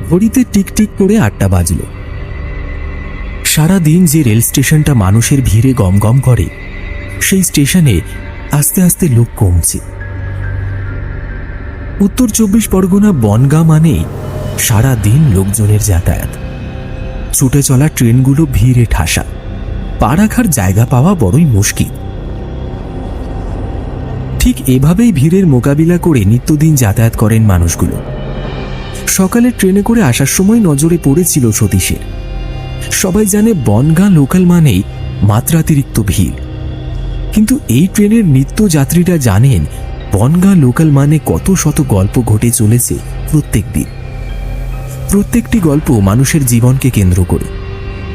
ঘড়িতে টিকটিক করে 8টা বাজল। সারাদিন যে রেল স্টেশনটা মানুষের ভিড়ে গমগম করে, সেই স্টেশনে আস্তে আস্তে লোক কমছে। উত্তর 24 পরগনা বনগাঁ মানে সারাদিন লোকজনের যাতায়াত। ছুটে চলা ট্রেনগুলো ভিড়ে ঠাসা, পা রাখার জায়গা পাওয়া বড়ই মুশকিল। ঠিক এভাবেই ভিড়ের মোকাবিলা করে নিত্যদিন যাতায়াত করেন মানুষগুলো। সকালে ট্রেনে করে আসার সময় নজরে পড়েছিল সতীশের। সবাই জানে বনগাঁ লোকাল মানেই মাত্রাতিরিক্ত ভিড়, কিন্তু এই ট্রেনের নিত্য যাত্রীরা জানেন বনগাঁ লোকাল মানে কত শত গল্প ঘটে চলেছে প্রত্যেক দিন। প্রত্যেকটি গল্প মানুষের জীবনকে কেন্দ্র করে,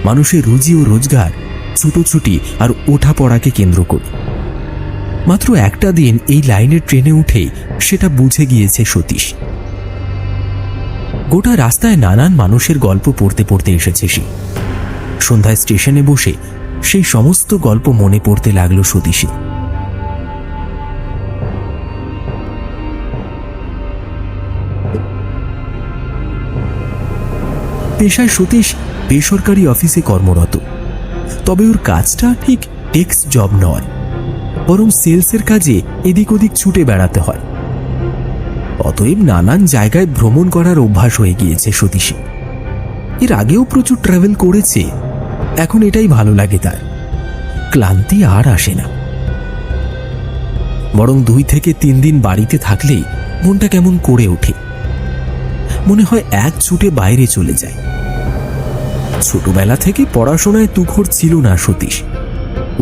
মানুষের রুজি ও রোজগার, ছুটোছুটি আর ওঠা পড়াকে কেন্দ্র করে। মাত্র একটা দিন এই লাইনের ট্রেনে উঠে সেটা বুঝে গিয়েছে সতীশ। গোটা রাস্তায় নানান মানুষের গল্প পড়তে পড়তে এসেছে সে। সন্ধ্যায় স্টেশনে বসে সেই সমস্ত গল্প মনে পড়তে লাগলো সতীশে। পেশায় সতীশ বেসরকারি অফিসে কর্মরত, তবে ওর কাজটা ঠিক ডেস্ক জব নয়, বরং সেলসের কাজে এদিক ওদিক ছুটে বেড়াতে হয়। অতএব নানান জায়গায় ভ্রমণ করার অভ্যাস হয়ে গিয়েছে সতীশে। এর আগেও প্রচুর ট্রাভেল করেছে, এখন এটাই ভালো লাগে তার। ক্লান্তি আর আসে না, বরং 2 থেকে 3 দিন বাড়িতে থাকলেই মনটা কেমন করে ওঠে। মনে হয় এক ছুটে বাইরে চলে যায়। ছোটবেলা থেকে পড়াশোনায় তুখোড় ছিল না সতীশ।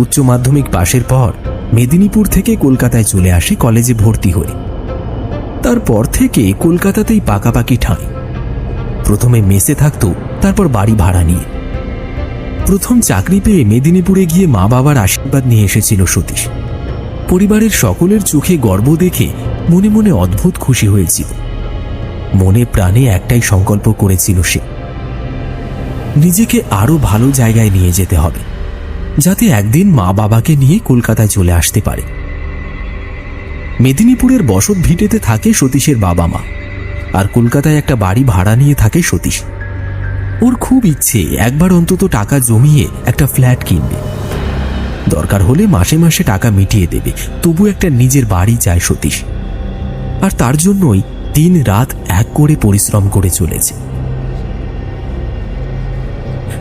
উচ্চ মাধ্যমিক পাশের পর মেদিনীপুর থেকে কলকাতায় চলে আসে কলেজে ভর্তি হয়ে। তারপর থেকে কলকাতাতেই পাকাপাকি ঠাঁই। প্রথমে মেসে থাকতো, তারপর বাড়ি ভাড়া নিয়ে। প্রথম চাকরি পেয়ে মেদিনীপুরে গিয়ে মা বাবার আশীর্বাদ নিয়ে এসেছিল সতীশ। পরিবারের সকলের চোখে গর্ব দেখে মনে মনে অদ্ভুত খুশি হয়েছিল। মনে প্রাণে একটাই সংকল্প করেছিল সে, নিজেকে আরো ভালো জায়গায় নিয়ে যেতে হবে, যাতে একদিন মা বাবাকে নিয়ে কলকাতায় চলে আসতে পারে। মেদিনীপুরের বসত ভিটেতে থাকে সতীশের বাবা মা, আর কলকাতায় একটা বাড়ি ভাড়া নিয়ে থাকে সতীশ। ওর খুব ইচ্ছে একবার অন্তত টাকা জমিয়ে একটা ফ্ল্যাট কিনবে। দরকার হলে মাসে মাসে টাকা মিটিয়ে দেবে, তবু একটা নিজের বাড়ি চায় সতীশ। আর তার জন্যই দিন রাত এক করে পরিশ্রম করে চলেছে।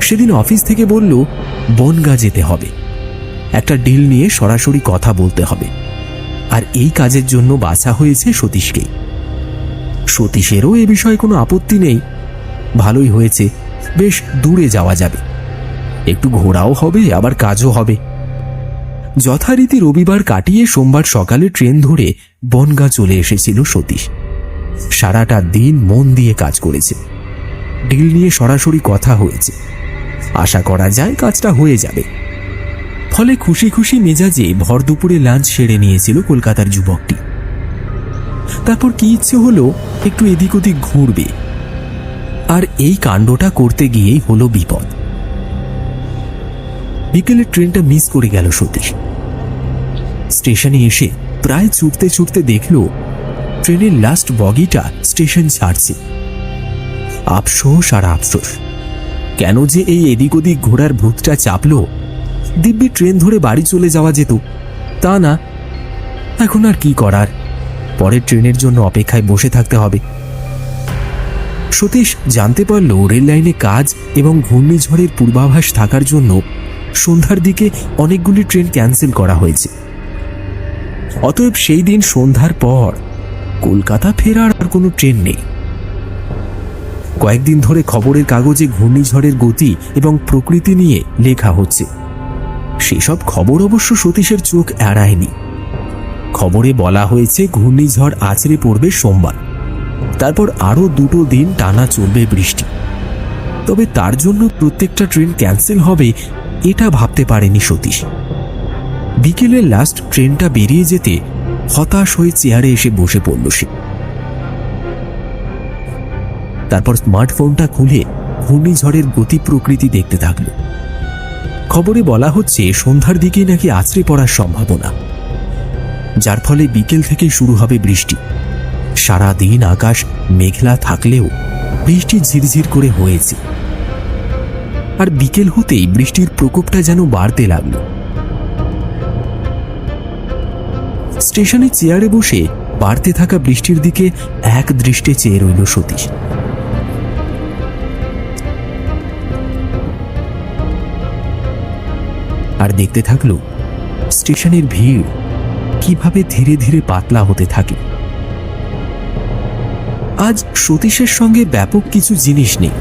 সেদিন অফিস থেকে বলল বনগাঁ যেতে হবে, একটা ডিল নিয়ে সরাসরি কথা বলতে হবে। আর এই কাজের জন্য বাছা হয়েছে সতীশকে। সতীশেরও এ বিষয়ে কোনো আপত্তি নেই। ভালোই হয়েছে, বেশ দূরে যাওয়া যাবে, একটু ঘোরাও হবে, আবার কাজও হবে। যথারীতি রবিবার কাটিয়ে সোমবার সকালে ট্রেন ধরে বনগাঁ চলে এসেছিল সতীশ। সারাটা দিন মন দিয়ে কাজ করেছে। ডিল নিয়ে সরাসরি কথা হয়েছে, আশা করা যায় কাজটা হয়ে যাবে। ফলে খুশি খুশি মেজাজে ভর দুপুরে লাঞ্চ সেরে নিয়েছিল কলকাতার যুবকটি। তারপর কি ইচ্ছে হলো একটু এদিক ওদিক ঘুরবে, আর এই কাণ্ডটা করতে গিয়েই হলো বিপদ। বিকেলের ট্রেনটা মিস করে গেল সতীশ। স্টেশনে এসে প্রায় ছুটতে ছুটতে দেখল ট্রেনের লাস্ট বগিটা স্টেশন ছাড়ছে। আফসোস আর আফসোস, কেন যে এই এদিক ওদিক ঘোরার ভূতটা চাপল। দিব্যি ট্রেন ধরে বাড়ি চলে যাওয়া যেত, তা না। এখন আর কি করার, পরের ট্রেনের জন্য অপেক্ষায় বসে থাকতে হবে। সতীশ জানতে পারল রেল লাইনে কাজ এবং ঘূর্ণিঝড়ের পূর্বাভাস থাকার জন্য সন্ধ্যার দিকে অনেকগুলি ট্রেন ক্যান্সেল করা হয়েছে। অতএব সেই দিন সন্ধ্যার পর কলকাতা ফেরার আর কোনো ট্রেন নেই। কয়েকদিন ধরে খবরের কাগজে ঘূর্ণিঝড়ের গতি এবং প্রকৃতি নিয়ে লেখা হচ্ছে। সেসব খবর অবশ্য সতীশের চোখ এড়ায়নি। খবরে বলা হয়েছে ঘূর্ণিঝড় আছড়ে পড়বে সোমবার, তারপর আরো 2 দিন টানা চলবে বৃষ্টি। তবে তার জন্য প্রত্যেকটা ট্রেন ক্যান্সেল হবে এটা ভাবতে পারেনি সতীশ। বিকেলের লাস্ট ট্রেনটা বেরিয়ে যেতে হতাশ হয়ে চেয়ারে এসে বসে পড়ল সে। তারপর স্মার্টফোনটা খুলে ঘূর্ণিঝড়ের গতি প্রকৃতি দেখতে থাকল। খবরে বলা হচ্ছে সন্ধ্যার দিকেই নাকি আছড়ে পড়ার সম্ভাবনা, যার ফলে বিকেল থেকে শুরু হবে বৃষ্টি। সারা দিন আকাশ মেঘলা থাকলেও বৃষ্টি ঝিরঝির করে হয়েছে, আর বিকেল হতেই বৃষ্টির প্রকোপটা যেন বাড়তে লাগল। স্টেশনে চেয়ারে বসে বাড়তে থাকা বৃষ্টির দিকে এক দৃষ্টে চেয়ে রইল সতীশ। আর দেখতে থাকলো স্টেশনের ভিড় কিভাবে ধীরে ধীরে পাতলা হতে থাকে। আজ সতীশের সঙ্গে ব্যাপক কিছু জিনিস নেই,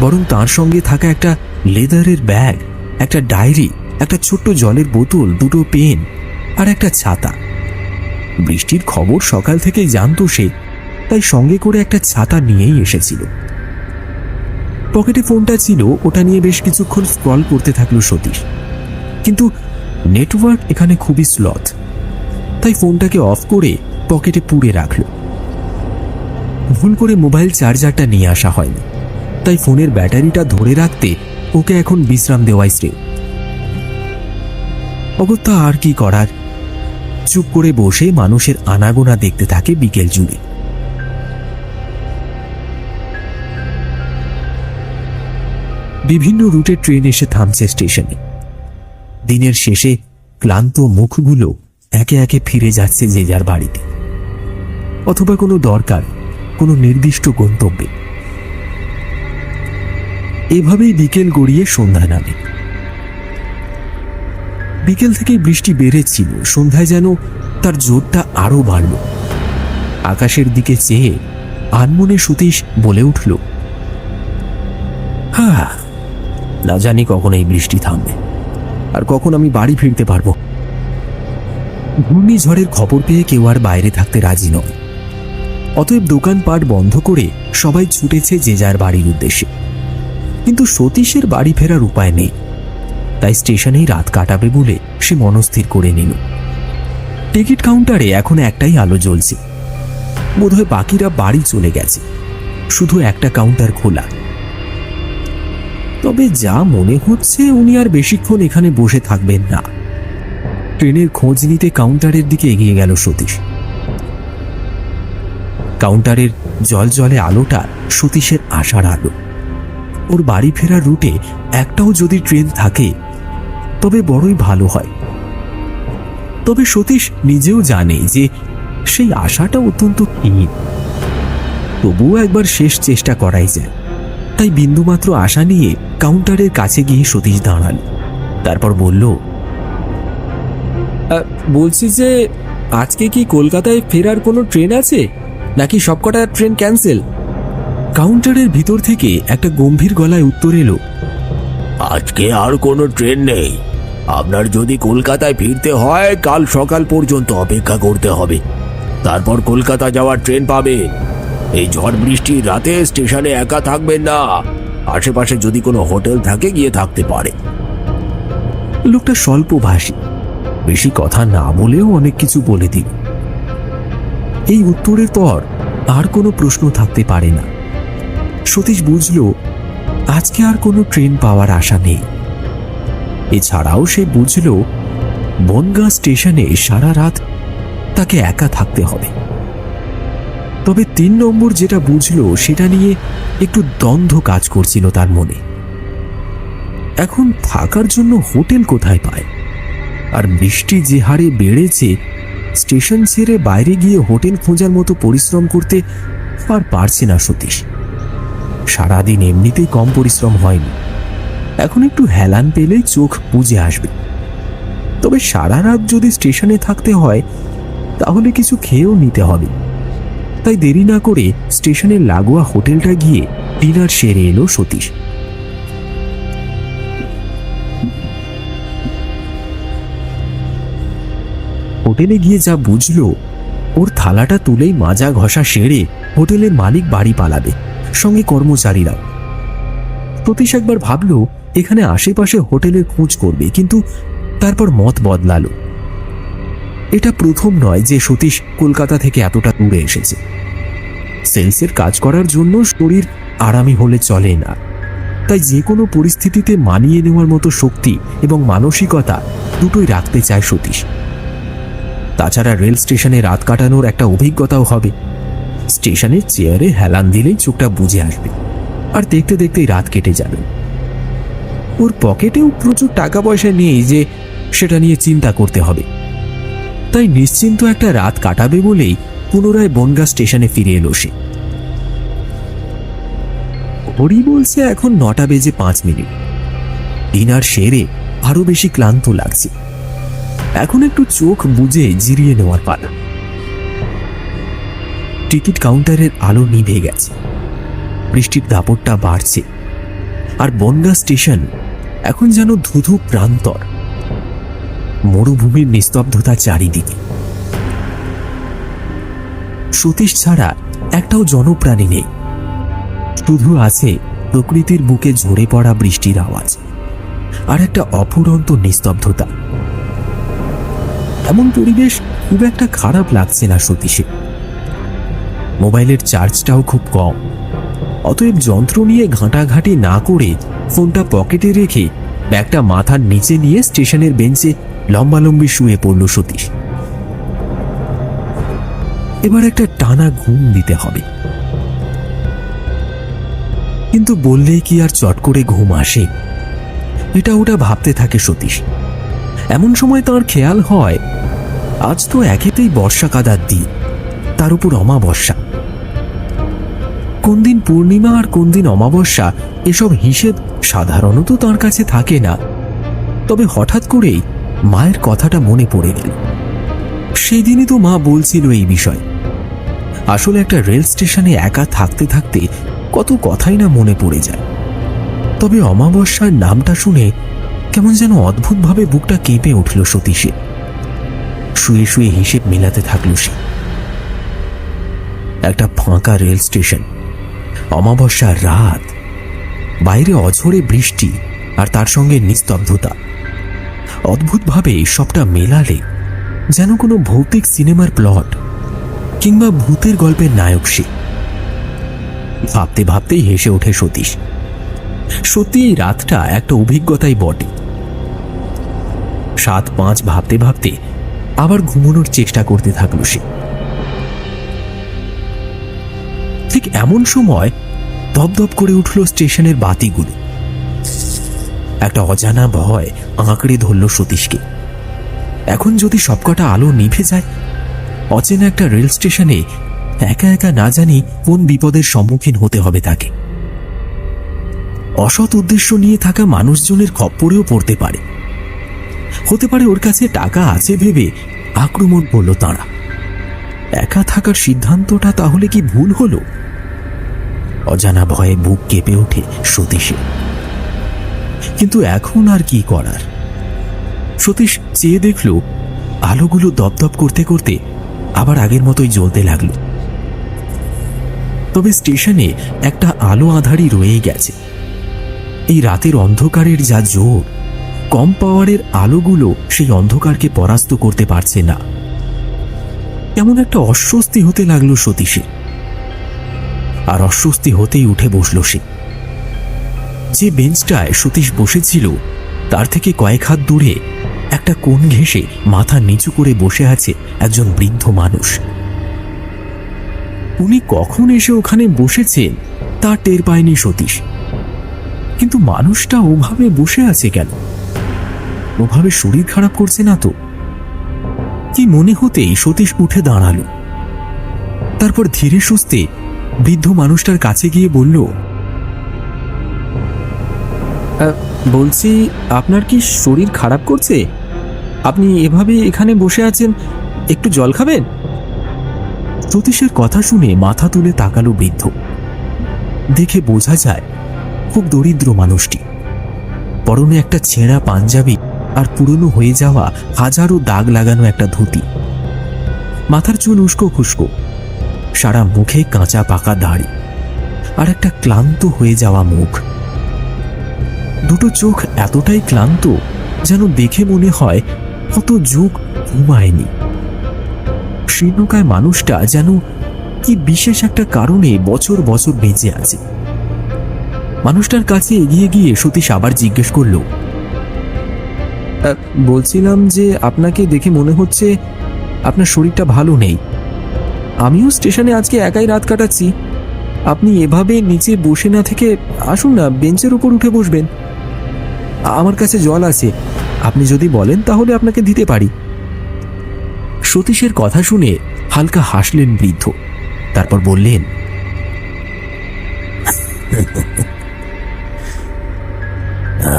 বরং তার সঙ্গে থাকা একটা লেদারের ব্যাগ, একটা ডায়েরি, একটা ছোট্ট জলের বোতল, দুটো পেন আর একটা ছাতা। বৃষ্টির খবর সকাল থেকেই জানতো সে, তাই সঙ্গে করে একটা ছাতা নিয়েই এসেছিল। পকেটে ফোনটা ছিল, ওটা নিয়ে বেশ কিছুক্ষণ স্ক্রল করতে থাকলো সতীশ। কিন্তু নেটওয়ার্ক এখানে খুবই স্লথ, তাই ফোনটাকে অফ করে পকেটে পুরে রাখল। ভুল করে মোবাইল চার্জারটা নিয়ে আসা হয়নি, তাই ফোনের ব্যাটারিটা ধরে রাখতে ওকে এখন বিশ্রাম দেওয়াই শ্রেয়। অগত্যা আর কি করার, চুপ করে বসে মানুষের আনাগোনা দেখতে থাকে বিকেল জুড়ে। বিভিন্ন রুটে ট্রেন এসে থামছে স্টেশনে। দিনের শেষে ক্লান্ত মুখগুলো একে একে ফিরে যাচ্ছে যে যার বাড়িতে, অথবা কোনো দরকার, কোনো নির্দিষ্ট গন্তব্যে। এভাবেই বিকেল গড়িয়ে সন্ধ্যা নামে। বিকেল থেকে বৃষ্টি বেড়েছিল, সন্ধ্যায় যেন তার জোরটা আরো বাড়ল। আকাশের দিকে চেয়ে আনমনে সতীশ বলে উঠল, না জানি কখন এই বৃষ্টি থামবে, আর কখন আমি বাড়ি ফিরতে পারবো। ঘূর্ণিঝড়ের খবর পেয়ে কেউ আর বাইরে থাকতে রাজি নয়। অতএব দোকানপাট বন্ধ করে সবাই ছুটেছে যে যার বাড়ির উদ্দেশ্যে। কিন্তু সতীশের বাড়ি ফেরার উপায় নেই, তাই স্টেশনেই রাত কাটাবে বলে সে মনস্থির করে নিল। টিকিট কাউন্টারে এখন একটাই আলো জ্বলছে, বোধহয় বাকিরা বাড়ি চলে গেছে, শুধু একটা কাউন্টার খোলা। তবে যা মনে হচ্ছে উনি আর বেশিক্ষণ এখানে বসে থাকবেন না। ট্রেনের খোঁজ নিতে কাউন্টারের দিকে এগিয়ে গেল সতীশ। কাউন্টারের জলজলে আলোটা সতীশের আশার আলো। ওর বাড়ি ফেরার রুটে একটাও যদি ট্রেন থাকে তবে বড়ই ভালো হয়। তবে সতীশ নিজেও জানে যে সেই আশাটা অত্যন্ত ক্ষীণ। তবুও একবার শেষ চেষ্টা করাই যায়, তাই বিন্দুমাত্র আশা নিয়ে কাউন্টারের কাছে গিয়ে সতীশ দাঁড়াল। তারপর বলল, বলছি যে আজকে কি কলকাতায় ফেরার কোনো ট্রেন আছে, নাকি সবকটা ট্রেন ক্যান্সেল? কাউন্টারের ভিতর থেকে একটা গম্ভীর গলায় উত্তর এলো, আজকে আর কোনো ট্রেন নেই। আপনার যদি কলকাতায় ফিরতে হয় কাল সকাল পর্যন্ত অপেক্ষা করতে হবে, তারপর কলকাতা যাওয়ার ট্রেন পাবেন। এই ঝড় বৃষ্টির রাতে স্টেশনে একা থাকবেন না, আশেপাশে যদি কোনো হোটেল থাকে গিয়ে থাকতে পারে। লোকটা স্বল্পভাষী, বেশি কথা না বলেও অনেক কিছু বলে দিল। এই উত্তরের পর আর কোনো প্রশ্ন থাকতে পারে না। সতীশ বুঝল আজকে আর কোনো ট্রেন পাওয়ার আশা নেই। এছাড়াও সে বুঝল বনগাঁ স্টেশনে সারা রাত তাকে একা থাকতে হবে। তবে ৩ নম্বর যেটা বুঝল সেটা নিয়ে একটু দ্বন্দ্ব কাজ করছিল তার মনে। এখন থাকার জন্য হোটেল কোথায় পায়? আর বৃষ্টি যে হারে বেড়েছে, স্টেশন ছেড়ে বাইরে গিয়ে হোটেল খোঁজার মতো পরিশ্রম করতে আর পারছে না সতীশ। সারাদিন এমনিতেই কম পরিশ্রম হয়নি, এখন একটু হেলান পেলেই চোখ বুজে আসবে। তবে সারা রাত যদি স্টেশনে থাকতে হয় তাহলে কিছু খেয়েও নিতে হবে। তাই দেরি না করে স্টেশনের লাগোয়া হোটেলটা গিয়ে ডিনার সেরে এলো সতীশ। হোটেলে গিয়ে যা বুঝলো, ওর থালাটা তুলেই মাজা ঘষা সেরে হোটেলের মালিক বাড়ি পালাবে, সঙ্গে কর্মচারীরাও। সতীশ একবার ভাবলো এখানে আশেপাশে হোটেলের খোঁজ করবে, কিন্তু তারপর মত বদলালো। এটা প্রথম নয় যে সতীশ কলকাতা থেকে এতটা দূরে এসেছে। সেলসের কাজ করার জন্য শরীর আরামি হলে চলে না, তাই যে কোনো পরিস্থিতিতে মানিয়ে নেওয়ার মতো শক্তি এবং মানসিকতা দুটোই রাখতে চায় সতীশ। তাছাড়া রেল স্টেশনে রাত কাটানোর একটা অভিজ্ঞতাও হবে, স্টেশনের চেয়ারে হেলান দিলেই চোখটা বুজে আসবে, আর দেখতে দেখতেই রাত কেটে যাবে। ওর পকেটেও প্রচুর টাকা পয়সা নেই যে সেটা নিয়ে চিন্তা করতে হবে। তাই নিশ্চিন্ত একটা রাত কাটাবে বলেই পুনরায় বনগাঁ স্টেশনে ফিরে এলো সে। ঘড়ি বলছে এখন 9:05। ডিনার সেরে আরো বেশি ক্লান্ত লাগছে। এখন একটু চোখ বুজে জিরিয়ে নেওয়ার পালা। টিকিট কাউন্টারের আলো নিভে গেছে, বৃষ্টির দাপটটা বাড়ছে, আর বনগাঁ স্টেশন এখন যেন ধুধু প্রান্তর, মরুভূমির নিস্তব্ধতা চারিদিকে। সতীশ ছাড়া একটাও জনপ্রাণী নেই, শুধু আছে প্রকৃতির বুকে ঝরে পড়া বৃষ্টির আওয়াজ আর একটা অফুরন্ত নিস্তব্ধতা। এমন পরিবেশ খুব একটা খারাপ লাগছে না সতীশে। মোবাইলের চার্জটাও খুব কম, অতএব যন্ত্র নিয়ে ঘাঁটাঘাঁটি না করে ফোনটা পকেটে রেখে ব্যাগটা মাথার নিচে নিয়ে স্টেশনের বেঞ্চে লম্বালম্বি শুয়ে পড়ল সতীশ। এবার একটা টানা ঘুম দিতে হবে, কিন্তু বললেই কি আর চট করে ঘুম আসে? এটা ওটা ভাবতে থাকে সতীশ। এমন সময় তার খেয়াল হয় আজ তো একেতেই বর্ষা কাদার দিন, তার উপর অমাবস্যা। কোন দিন পূর্ণিমা আর কোন দিন অমাবস্যা এসব হিসেব সাধারণত তার কাছে থাকে না, তবে হঠাৎ করেই মায়ের কথাটা মনে পড়ে গেল। সেই দিনই তো মা বলছিল এই বিষয়। আসলে একটা রেল স্টেশনে একা থাকতে থাকতে কত কথাই না মনে পড়ে যায়। তবে অমাবস্যার নামটা শুনে কেমন যেন অদ্ভুতভাবে বুকটা কেঁপে উঠল সতীশে। শুয়ে শুয়ে হিসেব মেলাতে থাকল সে। একটা ফাঁকা রেল স্টেশন, অমাবস্যার রাত, বাইরে অঝোরে বৃষ্টি আর তার সঙ্গে নিস্তব্ধতা। অদ্ভুতভাবে সবটা মেলালে যেন কোনো ভৌতিক সিনেমার প্লট কিংবা ভূতের গল্পের নায়ক সে। ভাবতে ভাবতেই হেসে ওঠে সতীশ। সত্যি এই রাতটা একটা অভিজ্ঞতাই বটে। 7-5 ভাবতে ভাবতে আবার ঘুমানোর চেষ্টা করতে থাকলো সে। ঠিক এমন সময় দপদপ করে উঠল স্টেশনের বাতিগুলো। একটা অজানা ভয় আঁকড়ে ধরল সতীশকে। এখন যদি সবকটা আলো নিভে যায়, অচেনা একটা রেল স্টেশনে একা একা না জানি কোন বিপদের সম্মুখীন হতে হবে তাকে। অসৎ উদ্দেশ্য নিয়ে থাকা মানুষজনের খপ্পরেও পড়তে পারে। হতে পারে ওর কাছে টাকা আছে ভেবে আক্রমণ করলো তাঁরা। একা থাকার সিদ্ধান্তটা তাহলে কি ভুল হলো? অজানা ভয়ে বুক কেঁপে ওঠে সতীশে। কিন্তু এখন আর কি করার? সতীশ চেয়ে দেখল আলোগুলো দপদপ করতে করতে আবার আগের মতোই জ্বলতে লাগলো। তবে স্টেশনে একটা আলো আঁধারি রয়ে গেছে। এই রাতের অন্ধকারের যা জোর, কম পাওয়ারের আলোগুলো সেই অন্ধকারকে পরাস্ত করতে পারছে না। কেমন একটা অস্বস্তি হতে লাগলো সতীশে। আর অস্বস্তি হতেই উঠে বসল সে। যে বেঞ্চটায় সতীশ বসেছিল তার থেকে কয়েক হাত দূরে একটা কোণ ঘেঁষে মাথা নিচু করে বসে আছে একজন বৃদ্ধ মানুষ। উনি কখন এসে ওখানে বসেছেন তা টের পায়নি সতীশ। কিন্তু মানুষটা ওভাবে বসে আছে কেন? ওভাবে শরীর খারাপ করছে না তো? কি মনে হতেই সতীশ উঠে দাঁড়ালো। তারপর ধীরে সুস্থে বৃদ্ধ মানুষটার কাছে গিয়ে বলল, বলছি আপনার কি শরীর খারাপ করছে? আপনি এভাবে এখানে বসে আছেন, একটু জল খাবেন? সতীশের কথা শুনে মাথা তুলে তাকালো বৃদ্ধ। দেখে বোঝা যায় খুব দরিদ্র মানুষটি। পরনে একটা ছেঁড়া পাঞ্জাবি আর পুরনো হয়ে যাওয়া হাজারো দাগ লাগানো একটা ধুতি। মাথার চুল উস্কো খুস্কো, সারা মুখে কাঁচা পাকা দাড়ি আর একটা ক্লান্ত হয়ে যাওয়া মুখ। দুটো চোখ এতটাই ক্লান্ত যেন দেখে মনে হয় কত যুগ ঘুমায়নি। শীর্ণকায় মানুষটা যেন কি বিশেষ একটা কারণে বছর বছর বেঁচে আছে। মানুষটার কাছে এগিয়ে গিয়ে সতীশ আবার জিজ্ঞেস করল, বলছিলাম যে আপনাকে দেখে মনে হচ্ছে আপনার শরীরটা ভালো নেই। আমিও স্টেশনে আজকে একাই রাত কাটাচ্ছি। আপনি এভাবে নিচে বসে না থেকে আসুন না, বেঞ্চের উপর উঠে বসবেন। আমার কাছে জল আছে, আপনি যদি বলেন তাহলে আপনাকে দিতে পারি। সতীশের কথা শুনে হালকা হাসলেন বৃদ্ধ, তারপর বললেন,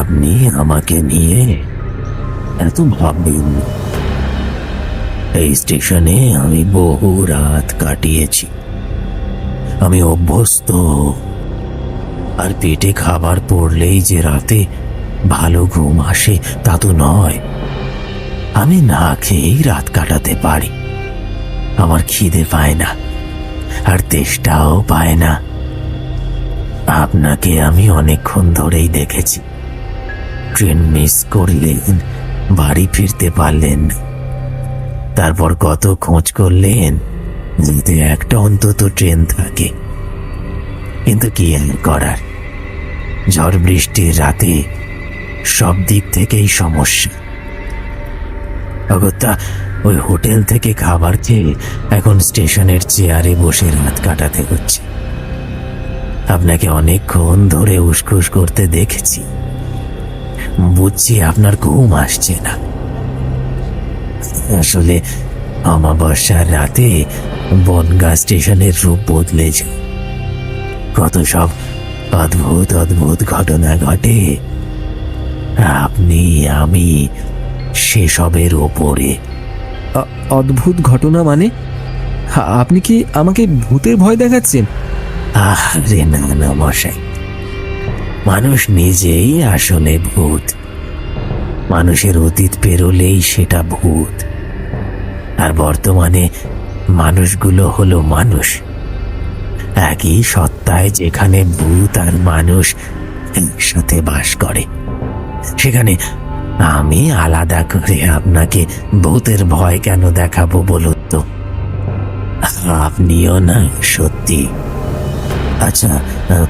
আপনি আমাকে নিয়ে এত ভাববেন না। এই স্টেশনে আমি বহু রাত কাটিয়েছি, আমি অভ্যস্ত। আর পেটে খাবার পড়লেই যে রাতে ভালো ঘুম আসে তা তো নয়। আমি না খেয়েই রাত কাটাতে পারি। আমার খিদে পায় না, আর তেষ্টাও পায় না। আপনাকে আমি অনেকক্ষণ ধরেই দেখেছি। ট্রেন মিস করলেন, বাড়ি ফিরতে পারলেন না। তারপর কত খোঁজ করলেন যাতে একটা অন্তত ট্রেন থাকে। কিন্তু কি আর করার, ঝড় বৃষ্টির রাতে সব দিক থেকেই সমস্যা। অগত্যা ওই হোটেল থেকে খাবার খেয়ে এখন স্টেশনের চেয়ারে বসে রাত কাটাতে হচ্ছে। আপনাকে অনেকক্ষণ ধরে উসখুস করতে দেখেছি, বুঝছি আপনার ঘুম আসছে না। আসলে অমাবস্যার রাতে বনগাঁ স্টেশনের রূপ বদলে যায়। কত সব অদ্ভুত অদ্ভুত ঘটনা ঘটে। আপনি আমি সেসবের ওপরে। অদ্ভুত ঘটনা মানে? আপনি কি আমাকে ভূতের ভয় দেখাচ্ছেন? আরে না না মশাই, মানুষ নিজেই আসলে ভূত। মানুষের অতীত পেরোলেই সেটা ভূত। আর বর্তমানে মানুষগুলো হলো মানুষ। একই সত্তায় যেখানে ভূত আর মানুষ একসাথে বাস করে, সেখানে আমি আলাদা করে আপনাকে ভূতের ভয় কেন দেখাবো বলুন তো? আপনিও না সত্যি। আচ্ছা,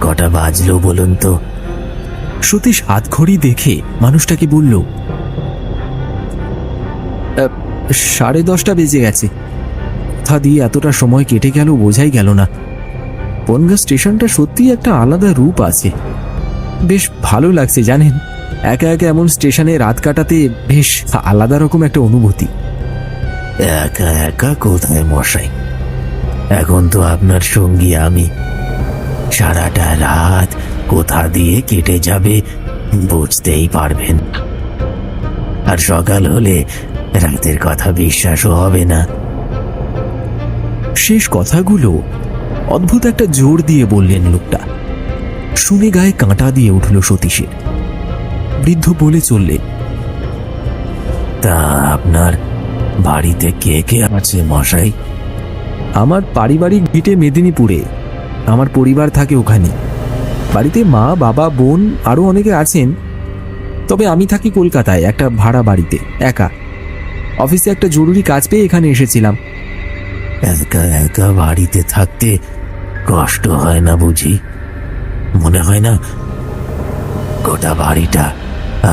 কটা বাজলো বলুন তো? সতীশ হাত ঘড়ি দেখে মানুষটাকে বলল, 10:30 বেজে গেছে। কোথা দিয়ে এতটা সময় কেটে গেল বোঝাই গেল না। বনগাঁ স্টেশনটা সত্যিই একটা আলাদা রূপ আছে। বেশ ভালো লাগছে জানেন, একা একা এমন স্টেশনে রাত কাটাতে বেশ আলাদা রকম একটা অনুভূতি। একা একা কোথায় মশাই, এখন তো আপনার সঙ্গী আমি। সারাটা রাত কোথা দিয়ে কেটে যাবে বুঝতেই পারবেন। আর সকাল হলে রাতের কথা বিশ্বাসও হবে না। শেষ কথাগুলো অদ্ভুত একটা জোর দিয়ে বললেন লোকটা। শুনে গায়ে কাঁটা দিয়ে উঠল সতীশের। বৃদ্ধ বলে চললেন, তা আপনার বাড়িতে কে কে আছে মশাই? আমার পারিবারিক ভিটে মেদিনীপুরে, আমার পরিবার থাকে ওখানে। বাড়িতে মা, বাবা, বোন আরও অনেকে আছেন। তবে আমি থাকি কলকাতায় একটা ভাড়া বাড়িতে একা। অফিসে একটা জরুরি কাজ পেয়ে এখানে এসেছিলাম। একা একা বাড়িতে থাকতে কষ্ট হয় না বুঝি? মনে হয় না গোটা বাড়িটা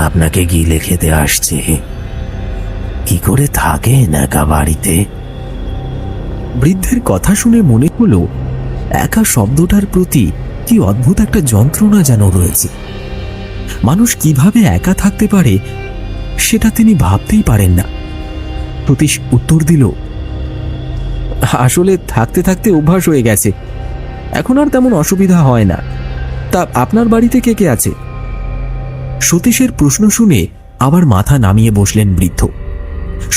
আপনাকে গিলে খেতে আসছে? কি করে থাকেন একা বাড়িতে? বৃদ্ধের কথা শুনে মনে হলো একা শব্দটার প্রতি কি অদ্ভুত একটা যন্ত্রণা যেন রয়েছে। মানুষ কিভাবে একা থাকতে পারে সেটা তিনি ভাবতেই পারেন না। সতীশ উত্তর দিল, আসলে থাকতে থাকতে অভ্যাস হয়ে গেছে, এখন আর তেমন অসুবিধা হয় না। তা আপনার বাড়িতে কে কে আছে? সতীশের প্রশ্ন শুনে আবার মাথা নামিয়ে বসলেন বৃদ্ধ।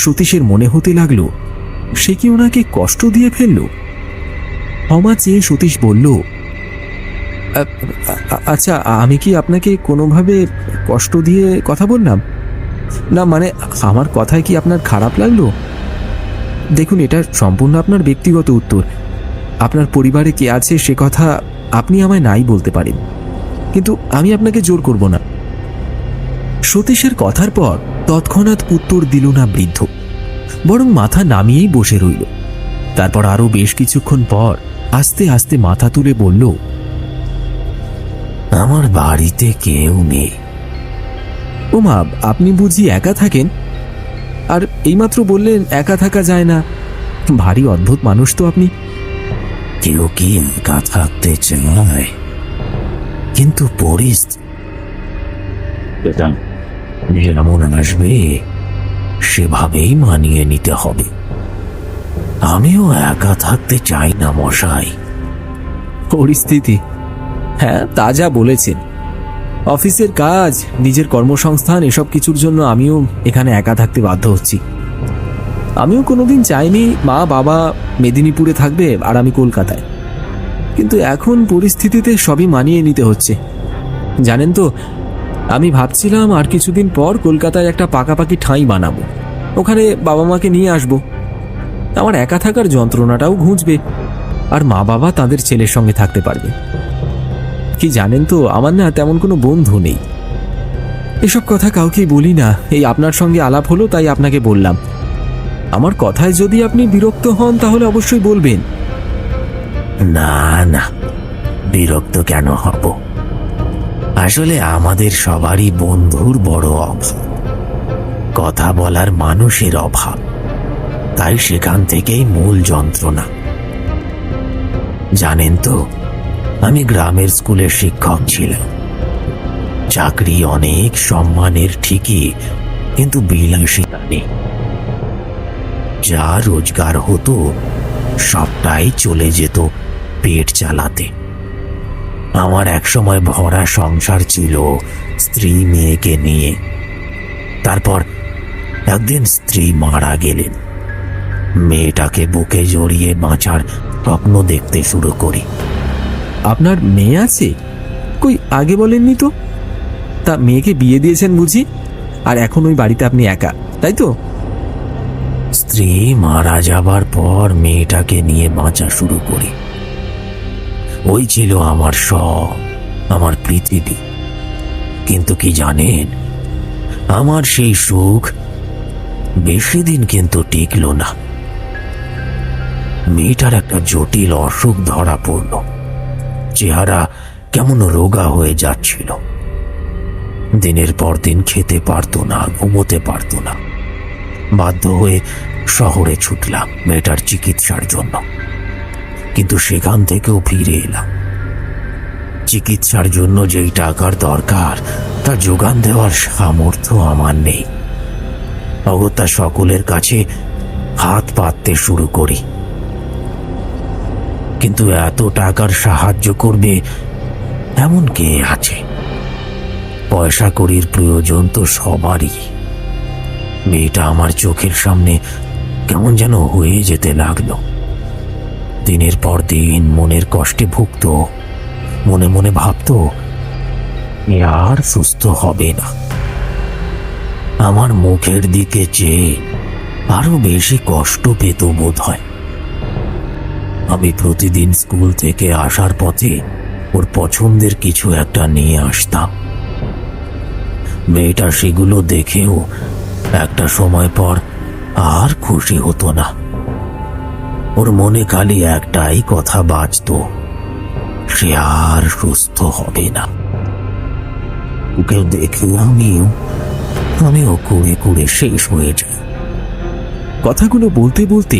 সতীশের মনে হতে লাগলো সে কি ওনাকে কষ্ট দিয়ে ফেলল। ক্ষমা চেয়ে সতীশ বলল, আচ্ছা, আমি কি আপনাকে কোনোভাবে কষ্ট দিয়ে কথা বললাম? না মানে আমার কথায় কি আপনার খারাপ লাগলো? দেখুন, এটা সম্পূর্ণ আপনার ব্যক্তিগত উত্তর। আপনার পরিবারে কে আছে সে কথা আপনি আমায় নাই বলতে পারেন, কিন্তু আমি আপনাকে জোর করব না। সতীশের কথার পর তৎক্ষণাৎ উত্তর দিল না বৃদ্ধ, বরং মাথা নামিয়েই বসে রইল। তারপর আরো বেশ কিছুক্ষণ পর আস্তে আস্তে মাথা তুলে বলল, আমার বাড়িতে কেউ নেই। ওমা, আপনি বুঝি একা থাকেন? আর এইমাত্র বললেন একা থাকা যায় না। ভারী অদ্ভুত মানুষ তো আপনি। কেউ কি একা থাকতে চায়, কিন্তু পরিস্থিতি যেমন আসবে সেভাবেই মানিয়ে নিতে হবে। আমিও একা থাকতে চাই না মশাই। পরিস্থিতি? হ্যাঁ, তা যা বলেছেন। অফিসের কাজ, নিজের কর্মসংস্থান, এসব কিছুর জন্য আমিও এখানে একা থাকতে বাধ্য হচ্ছি। আমিও কোনোদিন চাইনি মা বাবা মেদিনীপুরে থাকবে আর আমি কলকাতায়, কিন্তু এখন পরিস্থিতিতে সবই মানিয়ে নিতে হচ্ছে। জানেন তো, আমি ভাবছিলাম আর কিছুদিন পর কলকাতায় একটা পাকাপাকি ঠাঁই বানাবো, ওখানে বাবা মাকে নিয়ে আসবো। আমার একা থাকার যন্ত্রণাটাও ঘুচবে, আর মা বাবা তাদের ছেলের সঙ্গে থাকতে পারবে। কি জানেন তো, আমার না তেমন কোনো বন্ধু নেই। এসব কথা কাউকেই বলি না, এই আপনার সঙ্গে আলাপ হলো তাই আপনাকে বললাম। আমার কথায় যদি আপনি বিরক্ত হন তাহলে অবশ্যই বলবেন। না না, বিরক্ত কেন হব? আসলে আমাদের সবারই বন্ধুর বড় অভাব, কথা বলার মানুষের অভাব, তাই সেখান থেকেই মূল যন্ত্রণা। জানেন তো, আমি গ্রামের স্কুলের শিক্ষক ছিলাম। চাকরি অনেক সম্মানের ঠিকই, কিন্তু বিলাসিতা নেই। যা রোজগার হতো সবটাই চলে যেত পেট চালাতে। আমার একসময় ভরা সংসার ছিল স্ত্রী মেয়েকে নিয়ে। তারপর একদিন স্ত্রী মারা গেলেন। মেয়েটাকে বুকে জড়িয়ে বাঁচার স্বপ্ন দেখতে শুরু করি। আপনার মেয়ে আছে? কই, আগে বলেননি তো। তা মেয়েকে বিয়ে দিয়েছেন বুঝি, আর এখন ওই বাড়িতে আপনি একা, তাই তো? স্ত্রী মারা যাবার পর মেয়েটাকে নিয়ে বাঁচা শুরু করি। ওই ছিল আমার সব, আমার পৃথিবী। কিন্তু কি জানেন, আমার সেই সুখ বেশি দিন কিন্তু টিকল না। মেয়েটার একটা জটিল অসুখ ধরা পড়ল। চেহারা কেমন রোগা হয়ে যাচ্ছিল। দিনের পর দিন খেতে পারতো না, ঘুমোতে পারতো না। বাধ্য হয়ে শহরে ছুটলাম মেয়েটার চিকিৎসার জন্য, কিন্তু সেখান থেকেও ফিরে এলাম। চিকিৎসার জন্য যেই টাকার দরকার তা যোগান দেওয়ার সামর্থ্য আমার নেই। অগত্যা সকলের কাছে হাত পাততে শুরু করি, কিন্তু এত টাকার সাহায্য করবে এমন কে আছে? পয়সা কড়ির প্রয়োজন তো সবারই। মেয়েটা আমার চোখের সামনে কেমন যেন হয়ে যেতে লাগলো। দিনের পর দিন মনের কষ্টে ভুগত, মনে মনে ভাবতো এ আর সুস্থ হবে না। আমার মুখের দিকে চেয়ে আরো বেশি কষ্ট পেত বোধ হয়। আমি প্রতিদিন স্কুল থেকে আসার পথে ওর পছন্দের কিছু একটা নিয়ে আসতাম। মেয়েটা সেগুলো দেখেও একটা সময় পর আর খুশি হতো না। ওর মনে খালি একটাই কথা বাজতো, সে আর সুস্থ হবে না। ওকে দেখে আমিও কুড়ে কুড়ে শেষ হয়ে যাই। কথাগুলো বলতে বলতে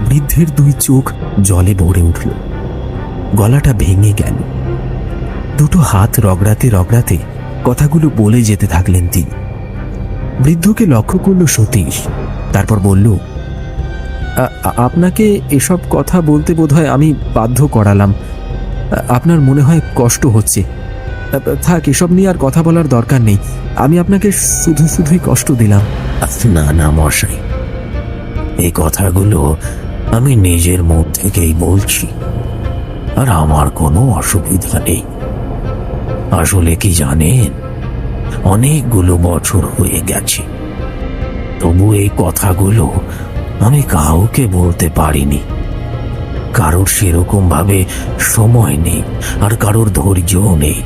বৃদ্ধের দুই চোখ জলে ভরে উঠল, গলাটা ভেঙে গেল। দুটো হাত রগড়াতে রগড়াতে কথাগুলো বলে যেতে থাকলেন তিনি। বৃদ্ধকে লক্ষ্য করল সতীশ, তারপর বলল, আপনাকে এসব কথা বলতে বোধহয় আমি বাধ্য করালাম। আপনার মনে হয় কষ্ট হচ্ছে। থাক, এসব নিয়ে আর কথা বলার দরকার নেই। আমি আপনাকে শুধুই কষ্ট দিলাম। না না মশাই, এই কথাগুলো আমি নিজের মুখ থেকেই বলছি, আর আমার কোনো অসুবিধা নেই। আসলে কি জানেন, অনেকগুলো বছর হয়ে গেছে, তবু এই কথাগুলো আমি কাউকে বলতে পারিনি। কারোর সেরকম ভাবে সময় নেই, আর কারোর ধৈর্যও নেই।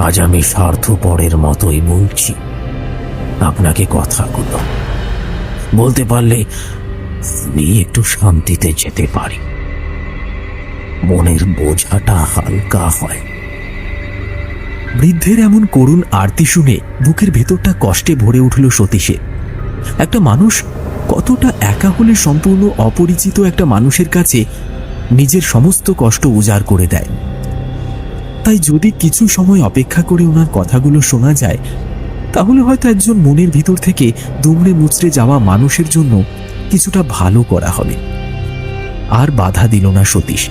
আজ আমি স্বার্থপরের মতোই বলছি আপনাকে কথাগুলো। বলতে পারলে আমি একটু শান্তিতে যেতে পারি, মনের বোঝাটা হালকা হয়। বৃদ্ধের এমন করুণ আরতি শুনে বুকের ভেতরটা কষ্টে ভরে উঠল সতীশের। একটা মানুষ কতটা একা হলে সম্পূর্ণ অপরিচিত একটা মানুষের কাছে নিজের সমস্ত কষ্ট উজাড় করে দেয়। তাই যদি কিছু সময় অপেক্ষা করে ওনার কথাগুলো শোনা যায়, তাহলে হয়তো একজন মনের ভিতর থেকে দুমড়ে মুচড়ে যাওয়া মানুষের জন্য কিছুটা ভালো করা হবে। আর বাধা দিল না সতীশ,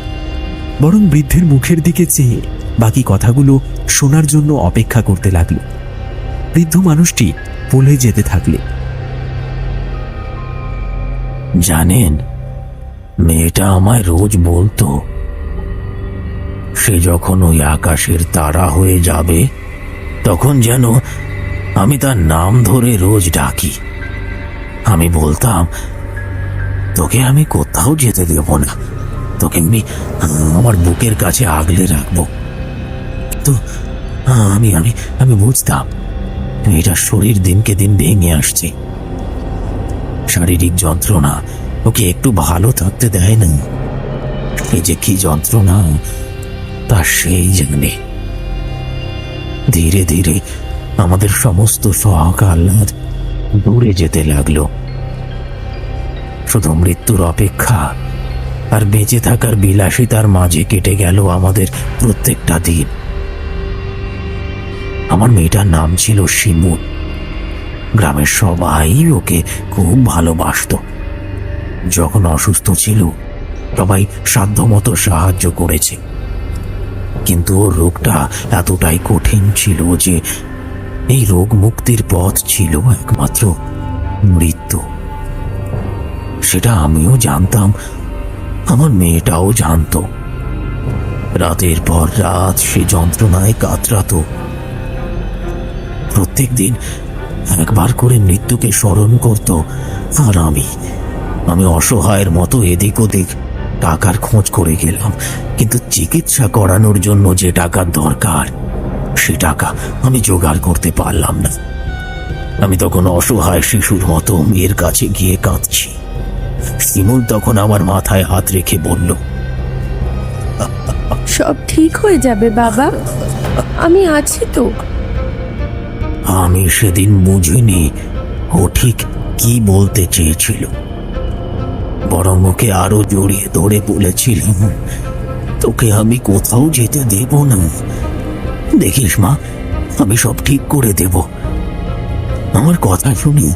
বরং বৃদ্ধের মুখের দিকে চেয়ে বাকি কথাগুলো শোনার জন্য অপেক্ষা করতে লাগল। বৃদ্ধ মানুষটি বলে যেতে থাকলে, জানেন, মেয়েটা আমায় রোজ বলতো সে যখন ওই আকাশের তারা হয়ে যাবে তখন যেন আমি তার নাম ধরে রোজ ডাকি। আমি বলতাম, তোকে আমি কোথাও যেতে দেব না, তোকে আমি আমার বুকের কাছে আগলে রাখবো। তো আমি আমি আমি বুঝতাম মেয়েটার শরীর দিনকে দিন ভেঙে আসছে। শারীরিক যন্ত্রণা ওকে একটু ভালো থাকতে দেয় না। এই যে কি যন্ত্রণা তা সেই জানে। ধীরে ধীরে আমাদের সমস্ত শখ আহ্লাদ দূরে যেতে লাগলো। শুধু মৃত্যুর অপেক্ষা আর বেঁচে থাকার বিলাসিতার মাঝে কেটে গেল আমাদের প্রত্যেকটা দিন। আমার মেয়েটার নাম ছিল শিমুল। গ্রামের সবাই ওকে খুব ভালোবাসতো। যখন অসুস্থ ছিল সবাই সাধ্যমতো সাহায্য করেছে, কিন্তু ওর রোগটা এতটাই কঠিন ছিল যে এই রোগ মুক্তির পথ ছিল একমাত্র মৃত্যু। সেটা আমিও জানতাম, আমার মেয়েটাও জানতো। রাতের পর রাত সে যন্ত্রণায় কাতরাতো। প্রত্যেক দিন একবার করে মৃত্যুকে স্মরণ করত। আর আমি অসহায়ের মতো এদিক ওদিক টাকার খোঁজ করে গেলাম, কিন্তু চিকিৎসা করানোর জন্য যে টাকার দরকার সে টাকা আমি জোগাড় করতে পারলাম না। আমি তখন অসহায় শিশুর মতো মেয়ের কাছে গিয়ে কাঁদছি। শিমুল তখন আমার মাথায় হাত রেখে বলল, সব ঠিক হয়ে যাবে বাবা, আমি আছি তো। আমি সেদিন বুঝিনি ও ঠিক কি বলতে চেয়েছিল, বরং ওকে আরো জড়িয়ে ধরে বলেছিলাম, তোকে আমি কোথাও যেতে দেব না। দেখিস মা, আমি সব ঠিক করে দেব। আমার কথা শুনে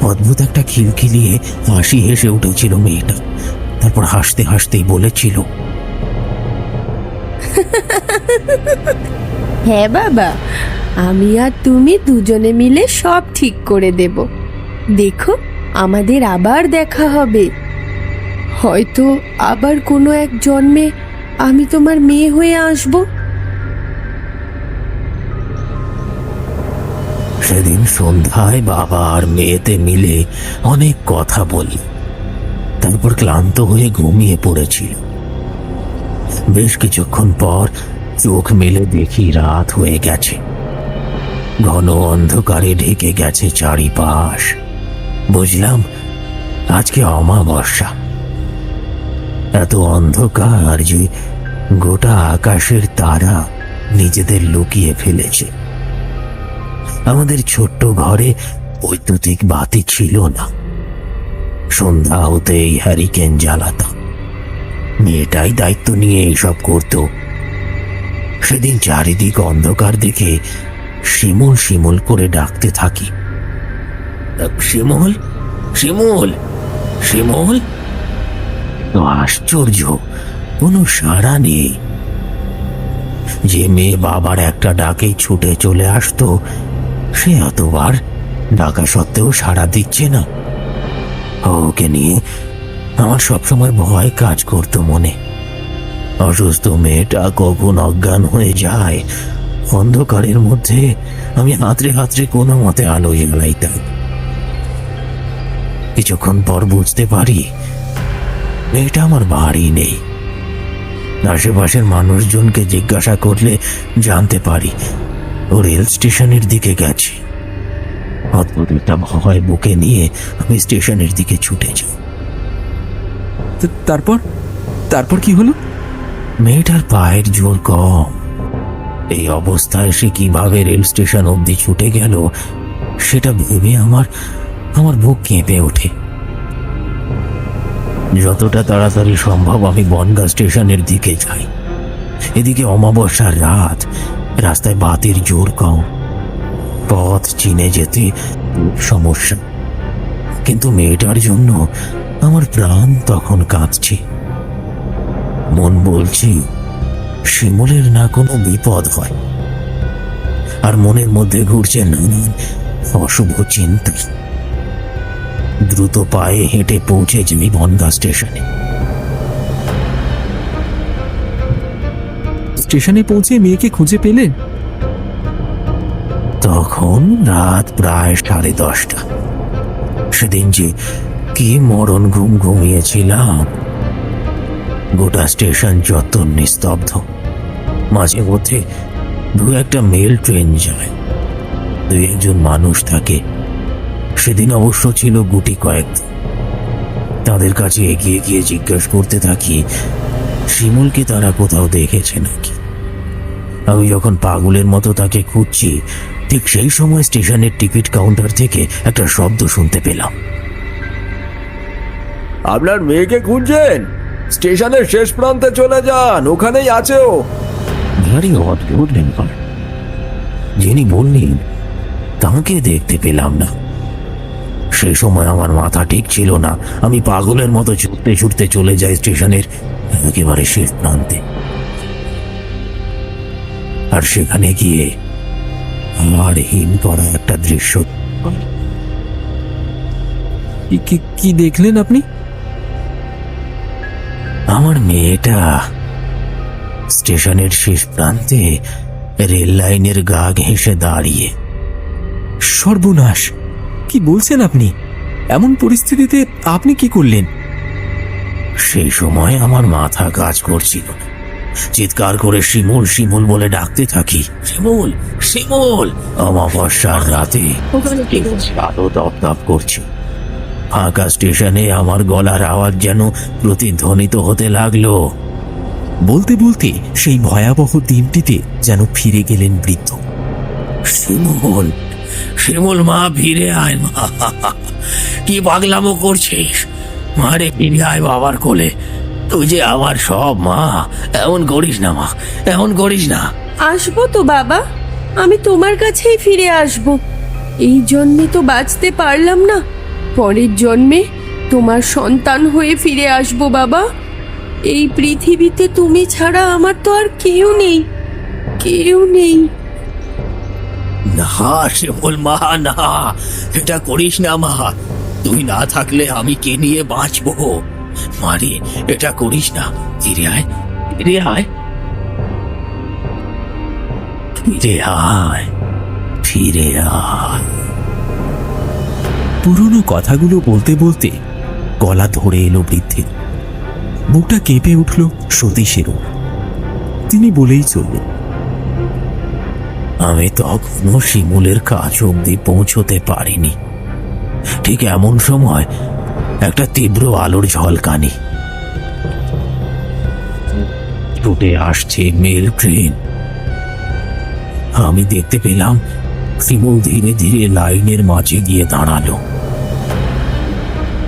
অদ্ভুত একটা খিলখিলিয়ে হাসি হেসে উঠেছিল মেয়েটা। তারপর হাসতে হাসতেই বলেছিল, হ্যাঁ বাবা, আমি আর তুমি দুজনে মিলে সব ঠিক করে দেব। দেখো, আমাদের আবার দেখা হবে। হয়তো আবার কোনো এক জন্মে আমি তোমার মেয়ে হয়ে আসব। সেদিন সন্ধ্যায় বাবা আর মেয়েতে মিলে অনেক কথা বলি। তারপর ক্লান্ত হয়ে ঘুমিয়ে পড়েছিল। বেশ কিছুক্ষণ পর চোখ মেলে দেখি রাত হয়ে গেছে। ঘন অন্ধকারে ঢেকে গেছে চারিপাশ। বুঝলাম আজকে অমাবস্যা। এত অন্ধকার যে গোটা আকাশের তারা নিজেদের লুকিয়ে ফেলেছে। আমাদের ছোট্ট ঘরে বৈদ্যুতিক বাতি ছিল না। সন্ধ্যা হতেই হ্যারিকেন জ্বালাতাম। মেয়েটাই দায়িত্ব নিয়ে এইসব করত। সেদিন চারিদিক অন্ধকার দেখে শিমুল শিমুল করে ডাকতে থাকি, শিমুল, শিমুল, শিমুল। তো আশ্চর্য, কোনো সাড়া নেই। যে মেয়ে বাবার একটা ডাকেই ছুটে চলে আসতো, সে এতবার ডাকা সত্ত্বেও সাড়া দিচ্ছে না। ওকে নিয়ে আমার সবসময় ভয় কাজ করতো মনে। অসুস্থ মেয়েটা কখন অজ্ঞান হয়ে যায়, অন্ধকারের মধ্যে আমি হাতড়ে হাতড়ে কোনো মতে আলো জ্বালাইতাম। কিছুক্ষণ পর বুঝতে পারি মেয়েটা আমার বাড়ি নেই। আশেপাশের মানুষজনকে জিজ্ঞাসা করলে জানতে পারি ও রেল স্টেশনের দিকে গেছে। অদ্ভুত একটা ভয় বুকে নিয়ে আমি স্টেশনের দিকে ছুটে যাই। তারপর তারপর কি হলো? মেয়েটার পায়ের জোর কম। এই অবস্থায় সে কিভাবে রেল স্টেশন অবধি ছুটে গেল সেটা ভেবে আমার বুক কেঁপে ওঠে। যতটা তাড়াতাড়ি সম্ভব আমি বনগাঁ স্টেশনের দিকে যাই। এদিকে অমাবস্যার রাত, রাস্তায় বাতির জোর কম, পথ চিনে যেতে খুব সমস্যা। কিন্তু মেয়েটার জন্য আমার প্রাণ তখন কাঁদছে। মন বলছি শিমুলের না কোনো বিপদ হয়, আর মনের মধ্যে ঘুরছে নানান অশুভ চিন্তা। দ্রুত পায়ে হেঁটে পৌঁছে যাই বনগাঁ স্টেশনে। স্টেশনে পৌঁছে মেয়েকে খুঁজে পেলেন? তখন রাত প্রায় 10:30। সেদিন যে কি মরণ ঘুম ঘুমিয়েছিলাম। গোটা স্টেশন চত্বর নিস্তব্ধ। মাঝে মধ্যে দু একটা মেল ট্রেন যায়, দুই একজন মানুষ থাকে। সেদিন অবশ্য ছিল গুটি কয়েক। তাদের কাছে এগিয়ে গিয়ে জিজ্ঞেস করতে থাকি শিমুলকে তারা কোথাও দেখেছে নাকি। আমি যখন পাগলের মতো তাকে খুঁজছি, ঠিক সেই সময় স্টেশনের টিকিট কাউন্টার থেকে একটা শব্দ শুনতে পেলাম। আপনার মেয়েকে খুঁজছেন? স্টেশনের শেষ প্রান্তে চলে যান, ওখানেই আছে ও। ভারী অদ্ভুত ব্যাপার। যিনি বললেন তাকে দেখতে পেলাম না। সেই সময় আমার মাথা ঠিক ছিল না। আমি পাগলের মতো ছুটতে ছুটতে চলে যাই স্টেশনের একেবারে শেষ প্রান্তে। আর সেখানে গিয়ে আমার হিম করা একটা দৃশ্য। কি দেখলেন আপনি? আমার মেয়েটা স্টেশনের শেষ প্রান্তে রেল লাইনের গা ঘেঁষে দাঁড়িয়ে। সর্বনাশ! কি বলছেন আপনি? এমন পরিস্থিতিতে আপনি কি করলেন? সেই সময় আমার মাথা কাজ করছিল না। চিৎকার করে শিমুল শিমুল বলে ডাকতে থাকি। শিমুল, শিমুল! অমাবস্যার রাতে আলো দপদপ করছে। ফাঁকা স্টেশনে আমার গলার আওয়াজ যেন প্রতিধ্বনিত হতে লাগলো। বলতে বলতে সেই ভয়াবহ দিনটিতে যেন ফিরে গেলেন বৃদ্ধ। শিমুল, শিমুল মা, ফিরে আয় মা। কি পাগলামো করছিস? মারে, ফিরে আয় বাবার কোলে। তুই যে আমার সব মা। এমন করিস না মা, এমন করিস না। আসবো তো বাবা, আমি তোমার কাছেই ফিরে আসব। এই জন্মে তো বাঁচতে পারলাম না, পরের জন্মে তোমার সন্তান হয়ে ফিরে আসবো বাবা। এই পৃথিবীতে তুমি ছাড়া আমার তো আর কেউ নেই, কেউ নেই। না শিমুল মা, না, এটা করিস না মা। তুই না থাকলে আমি কে নিয়ে বাঁচবো? মারে, এটা করিস না। ফিরে আয়, ফিরে আয়, ফিরে আয়, ফিরে আয়। পুরনো কথাগুলো বলতে বলতে গলা ধরে এলো বৃদ্ধের। বুকটা কেঁপে উঠল সতীশেরও। তিনি বলেই চললেন, আমি তখনও শিমুলের কাছ অব্দি পৌঁছতে পারিনি। ঠিক এমন সময় একটা তীব্র আলোর ঝলকানি। ছুটে আসছে মেল ট্রেন। আমি দেখতে পেলাম শিমুল ধীরে ধীরে লাইনের মাঝে গিয়ে দাঁড়ালো।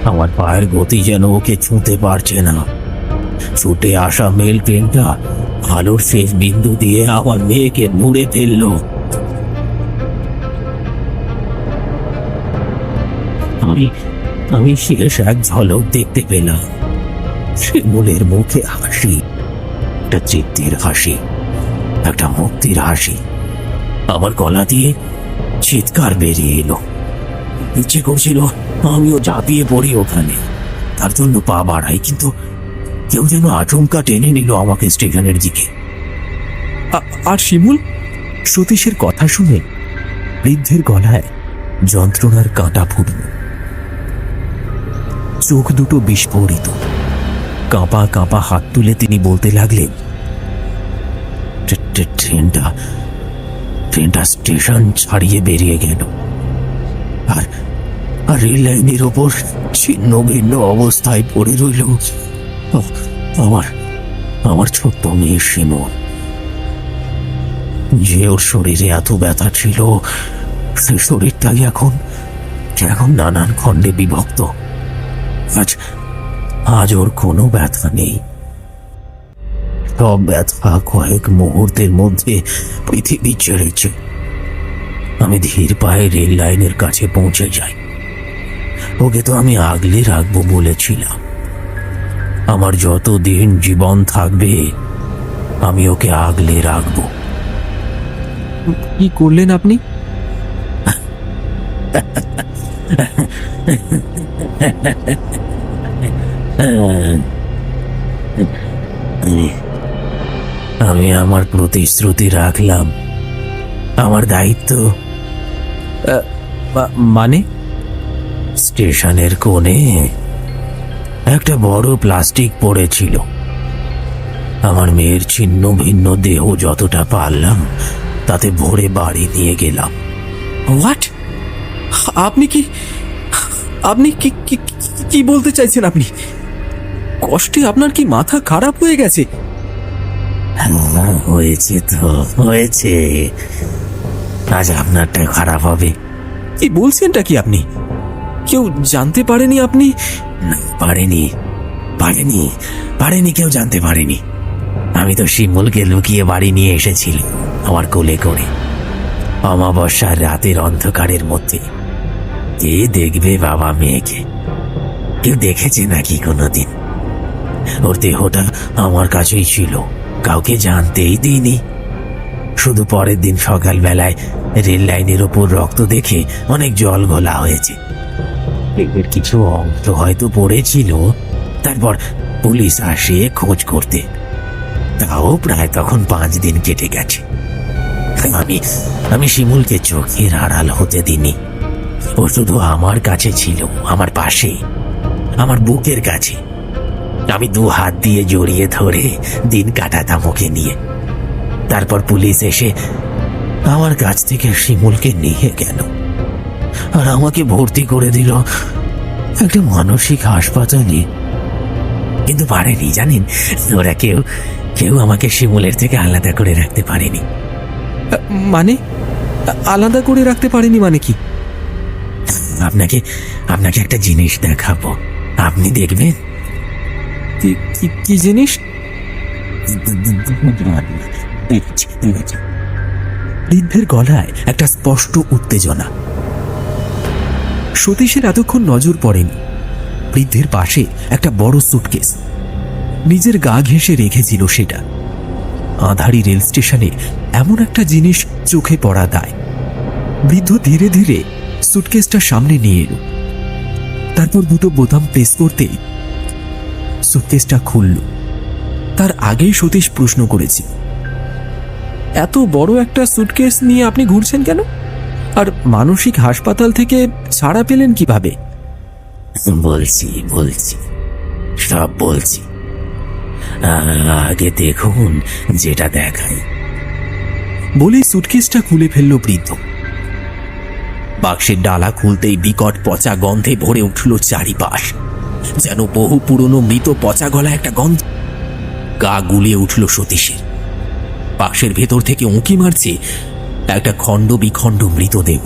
আমার পায়ের গতি যেন ওকে ছুঁতে পারছে না। ছুটে আসা মেল ট্রেনটা আলোর শেষ বিন্দু দিয়ে আমার মেয়েকে মুড়ে ফেললো। আমি শেষ এক ঝলক দেখতে পেলাম। শিমুলের মুখে হাসি, একটা তৃপ্তির হাসি, একটা মুক্তির হাসি। আমার গলা দিয়ে চিৎকার বেরিয়ে এলো। ইচ্ছে করছিল আমিও ঝাঁপিয়ে পড়ি ওখানে, তার জন্য পা বাড়াই, কিন্তু কেউ যেন আচমকা টেনে নিল আমাকে স্টেশনের দিকে। আর শিমুল? সতীশের কথা শুনে বৃদ্ধের গলায় যন্ত্রণার কাঁটা ফুটল। চোখ দুটো বিস্ফোরিত। কাঁপা কাঁপা হাত তুলে তিনি বলতে লাগলেন, ট্রেনটা স্টেশন ছাড়িয়ে বেরিয়ে গেল, আর রেল লাইনের ওপর ছিন্ন ভিন্ন অবস্থায় পড়ে রইল আমার ছোট্ট মেয়ে শিমুল। যে ওর শরীরে এত ব্যথা ছিল, সে শরীরটাই এখন নানান খণ্ডে বিভক্ত। আজ ওর কোনো ব্যথা নেই। সব ব্যথা কয়েক মুহূর্তের মধ্যে পৃথিবী ছেড়েছে। আমি ধীর পায়ে রেল লাইনের কাছে পৌঁছে যাই। ওকে তো আমি আগলে রাখবো বলেছিলাম। আমার যত দিন জীবন থাকবে আমি ওকে আগলে রাখবো। কি করলেন আপনি? আমি আমার প্রতিশ্রুতি রাখলাম। আমার দায়িত্ব। মানে? স্টেশনের কোণে একটা বড় প্লাস্টিক পড়েছিল। আমার মেয়ের ছিন্ন ভিন্ন দেহ যতটা পারলাম তাতে ভরে বাড়ি নিয়ে গেলাম। হোয়াট? আপনি কি কি বলতে চাইছেন? আপনি কষ্টে আপনার কি মাথা খারাপ হয়ে গেছে? হয়েছে তো হয়েছে, আজ আপনারটা খারাপ হবে। কি বলছেনটা কি আপনি? কেউ জানতে পারেনি আপনি? না, পারেনি পারেনি পারেনি কেউ জানতে পারেনি। আমি তো শিমুলকে লুকিয়ে বাড়ি নিয়ে এসেছিল আমার কোলে করে, অমাবস্যার রাতের অন্ধকারের মধ্যে। কে দেখবে বাবা মেয়েকে? কেউ দেখেছে নাকি কোনোদিন? ওর দেহটা আমার কাছেই ছিল, কাউকে জানতেই দিইনি। শুধু পরের দিন সকালবেলায় রেল লাইনের ওপর রক্ত দেখে অনেক জল ঘোলা হয়েছে। এর কিছু অংশ হয়তো পড়েছিল। তারপর পুলিশ আসে খোঁজ করতে। তাও প্রায় তখন 5 দিন কেটে গেছে। আমি শিমুলকে চোখের আড়াল হতে দিইনি। ও শুধু আমার কাছে ছিল, আমার পাশে, আমার বুকের কাছে। আমি 2 হাত দিয়ে জড়িয়ে ধরে দিন কাটাতাম ওকে নিয়ে। তারপর পুলিশ এসে আমার কাছ থেকে শিমুলকে নিয়ে গেল আর আমাকে ভর্তি করে দিল একটা মানসিক হাসপাতালে। কিন্তু পারেনি, জানেন, ওরা কেউ আমাকে শিমুলের থেকে আলাদা করে রাখতে পারেনি। মানে আলাদা করে রাখতে পারেনি মানে কি? আপনাকে একটা জিনিস দেখাবো, আপনি দেখবেন। কি জিনিস? বৃদ্ধের গলায় একটা স্পষ্ট উত্তেজনা। সতীশের এতক্ষণ নজর পড়েনি। বৃদ্ধের পাশে একটা বড় সুটকেস, নিজের গা ঘেঁষে রেখেছিল সেটা। আঁধারি রেল স্টেশনে এমন একটা জিনিস চোখে পড়া দায়। বৃদ্ধ ধীরে ধীরে সুটকেসটা সামনে নিয়ে এলো। তারপর দুটো বোতাম প্রেস করতেই সুটকেসটা খুলল। তার আগেই সতীশ প্রশ্ন করেছে, এত বড় একটা সুটকেস নিয়ে আপনি ঘুরছেন কেন? আর মানসিক হাসপাতাল থেকে ছাড়া পেলেন কিভাবে? বলছি সব বলছি। আগে দেখুন যেটা দেখাই। বলেই সুটকেসটা খুলে ফেলল বৃদ্ধ। বাক্সের ডালা খুলতেই বিকট পচা গন্ধে ভরে উঠল চারিপাশ। যেন বহু পুরনো মৃত পচা গলা একটা গন্ধ। গা গুলিয়ে উঠল সতীশের। বাক্সের ভেতর থেকে উঁকি মারছে একটা খণ্ড বিখণ্ড মৃতদেহ।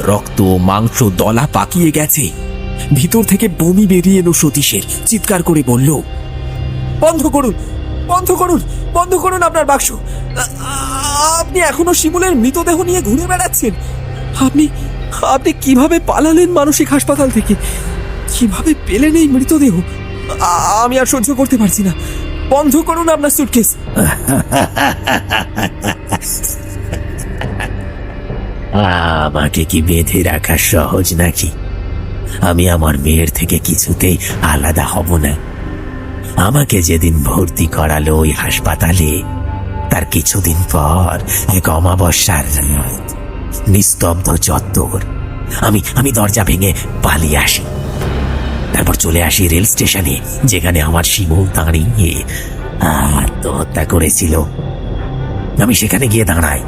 রক্ত মাংস দলা পাকিয়ে গেছে। ভিতর থেকে বমি বেরিয়ে এলো সতীশের। চিৎকার করে বলল, বন্ধ করুন বন্ধ করুন বন্ধ করুন আপনার বাক্স। আপনি এখনো শিমুলের মৃতদেহ নিয়ে ঘুরে বেড়াচ্ছেন। আপনি কিভাবে পালালেন মানসিক হাসপাতাল থেকে? কিভাবে পেলেন এই মৃতদেহ? আমি আর সহ্য করতে পারছি না। বন্ধ করুন আপনার সুটকেস। আমাকে কি বেঁধে রাখা সহজ নাকি? আমি আমার মেয়ের থেকে কিছুতেই আলাদা হব না। আমাকে যেদিন ভর্তি করালো ওই হাসপাতালে, তার কিছুদিন পর এক অমাবস্যার রাত, নিস্তব্ধ চত্বর। আমি দরজা ভেঙে পালিয়ে আসি। তারপর চলে আসি রেল স্টেশনে, যেখানে আমার শিমুল দাঁড়িয়ে আত্মহত্যা করেছিল। আমি সেখানে গিয়ে দাঁড়াই।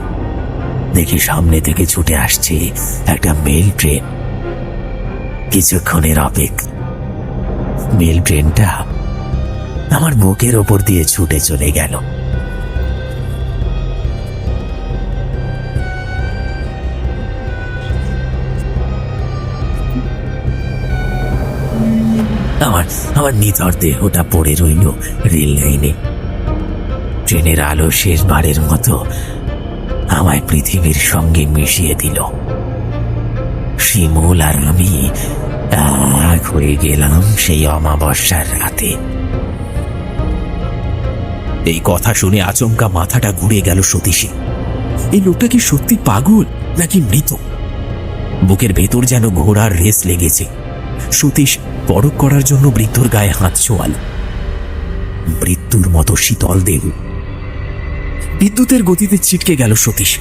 দেখি সামনে থেকে ছুটে আসছে একটা মেল ট্রেন। কিছুক্ষণের অপেক্ষা। মেল ট্রেনটা আমার বুকের ওপর দিয়ে ছুটে চলে গেল। আমার আমার নিথর দেহটা পড়ে রইল রেল লাইনে। ট্রেনের আলো শেষবারের মতো আমায় পৃথিবীর সঙ্গে মিশিয়ে দিল। শিমুল আর আমি এক হয়ে গেলাম সেই অমাবস্যার রাতে। এই কথা শুনে আচমকা মাথাটা ঘুরে গেল সতীশে। এই লোকটা কি সত্যি পাগল নাকি মৃত? বুকের ভেতর যেন ঘোড়ার রেস লেগেছে। সতীশ পরখ করার জন্য বৃদ্ধর গায়ে হাত ছোঁয়াল। মৃত্যুর মতো শীতল দেহ। বিদ্যুতের গতিতে ছিটকে গেল সতীশ।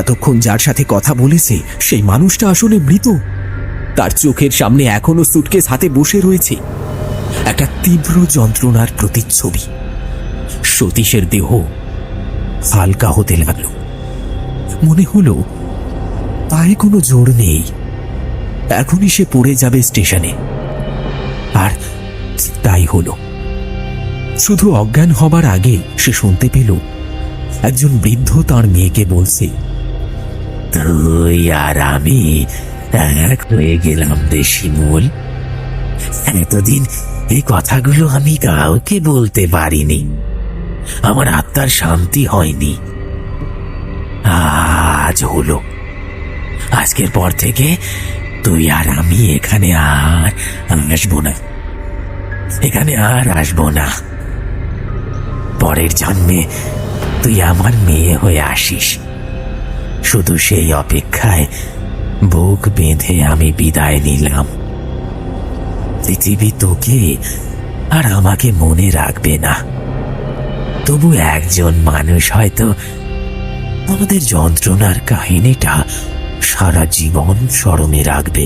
এতক্ষণ যার সাথে কথা বলেছে সেই মানুষটা আসলে মৃত। তার চোখের সামনে এখনো সুটকেস হাতে বসে রয়েছে। একটা তীব্র যন্ত্রণার প্রতিচ্ছবি। সতীশের দেহ হালকা হতে লাগলো। মনে হলো পায়ে কোনো জোর নেই, এখনই সে পড়ে যাবে স্টেশনে। আর তাই হলো। শুধু অজ্ঞান হবার আগে সে শুনতে পেল একজন বৃদ্ধ তার মেয়েকে বলছে, তুই আর আমি এক হয়ে গেলাম রে শিমুল। এতদিন এই কথাগুলো আমি কাউকে বলতে পারিনি, আমার আত্মার শান্তি হয়নি। আজ হলো। আজকের পর থেকে তুই আর আমি এখানে আর আসবো না, এখানে আর আসবো না। পরের জন্মে তুই আমার মেয়ে হয়ে আসিস। শুধু সেই অপেক্ষায় বুক বেঁধে আমি বিদায় নিলাম। পৃথিবী তোকে আর আমাকে মনে রাখবে না, তবু একজন মানুষ হয়তো আমাদের যন্ত্রণার কাহিনীটা সারা জীবন স্মরণে রাখবে।